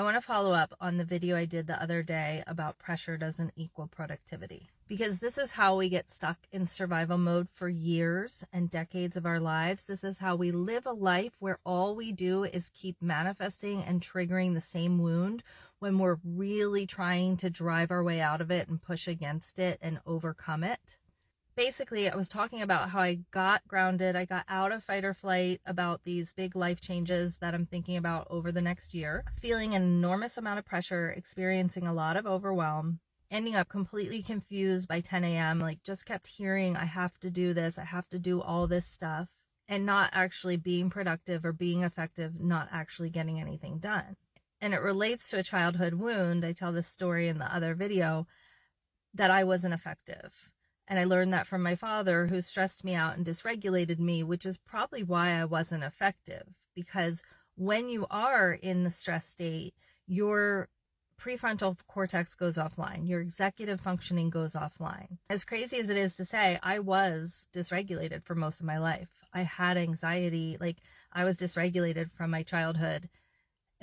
I want to follow up on the video I did the other day about pressure doesn't equal productivity, because this is how we get stuck in survival mode for years and decades of our lives. This is how we live a life where all we do is keep manifesting and triggering the same wound when we're really trying to drive our way out of it and push against it and overcome it. Basically, I was talking about how I got grounded. I got out of fight or flight about these big life changes that I'm thinking about over the next year, feeling an enormous amount of pressure, experiencing a lot of overwhelm, ending up completely confused by 10 a.m. Like, just kept hearing, I have to do this, I have to do all this stuff, and not actually being productive or being effective, not actually getting anything done. And it relates to a childhood wound. I tell this story in the other video that I wasn't effective. And I learned that from my father, who stressed me out and dysregulated me, which is probably why I wasn't effective. Because when you are in the stress state, your prefrontal cortex goes offline. Your executive functioning goes offline. As crazy as it is to say, I was dysregulated for most of my life. I had anxiety. Like, I was dysregulated from my childhood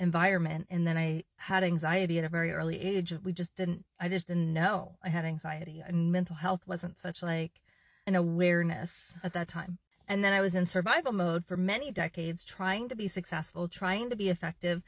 environment, and then I had anxiety at a very early age. I just didn't know I had anxiety, and mental health wasn't such like an awareness at that time. And then I was in survival mode for many decades, trying to be successful, trying to be effective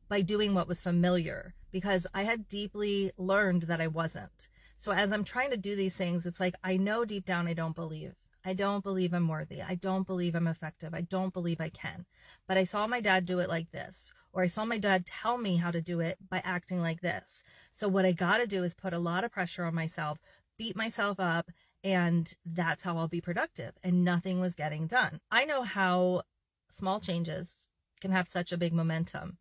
by doing what was familiar, because I had deeply learned that I wasn't. So as I'm trying to do these things, it's like, I know deep down I don't believe I'm worthy. I don't believe I'm effective. I don't believe I can. But I saw my dad do it like this, or I saw my dad tell me how to do it by acting like this. So what I got to do is put a lot of pressure on myself, beat myself up, and that's how I'll be productive. And nothing was getting done. I know how small changes can have such a big momentum.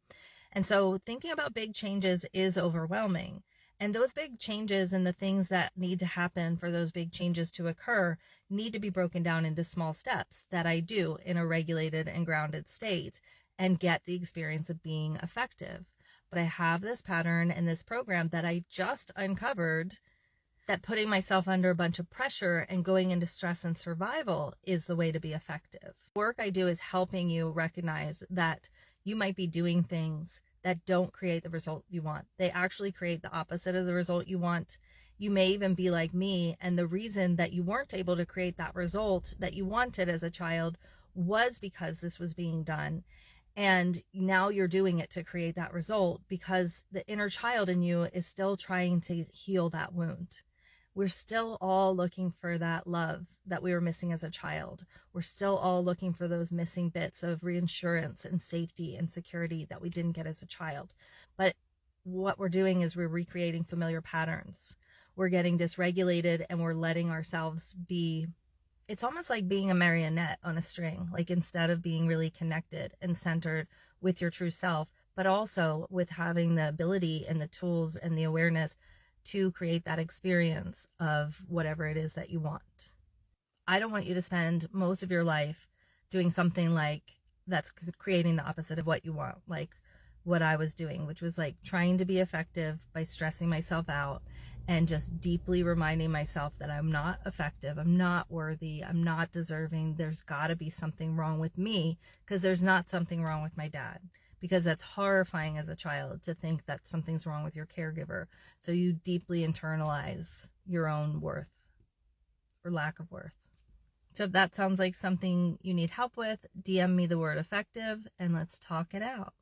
And so thinking about big changes is overwhelming. And those big changes and the things that need to happen for those big changes to occur need to be broken down into small steps that I do in a regulated and grounded state and get the experience of being effective. But I have this pattern and this program that I just uncovered, that putting myself under a bunch of pressure and going into stress and survival is the way to be effective. The work I do is helping you recognize that you might be doing things that don't create the result you want. They actually create the opposite of the result you want. You may even be like me, and the reason that you weren't able to create that result that you wanted as a child was because this was being done. And now you're doing it to create that result because the inner child in you is still trying to heal that wound. We're still all looking for that love that we were missing as a child. We're still all looking for those missing bits of reassurance and safety and security that we didn't get as a child. But what we're doing is we're recreating familiar patterns. We're getting dysregulated and we're letting ourselves be, it's almost like being a marionette on a string. Like, instead of being really connected and centered with your true self, but also with having the ability and the tools and the awareness to create that experience of whatever it is that you want. I don't want you to spend most of your life doing something like that's creating the opposite of what you want, like what I was doing, which was like trying to be effective by stressing myself out and just deeply reminding myself that I'm not effective, I'm not worthy, I'm not deserving. There's got to be something wrong with me, because there's not something wrong with my dad. Because that's horrifying as a child to think that something's wrong with your caregiver. So you deeply internalize your own worth or lack of worth. So if that sounds like something you need help with, DM me the word effective and let's talk it out.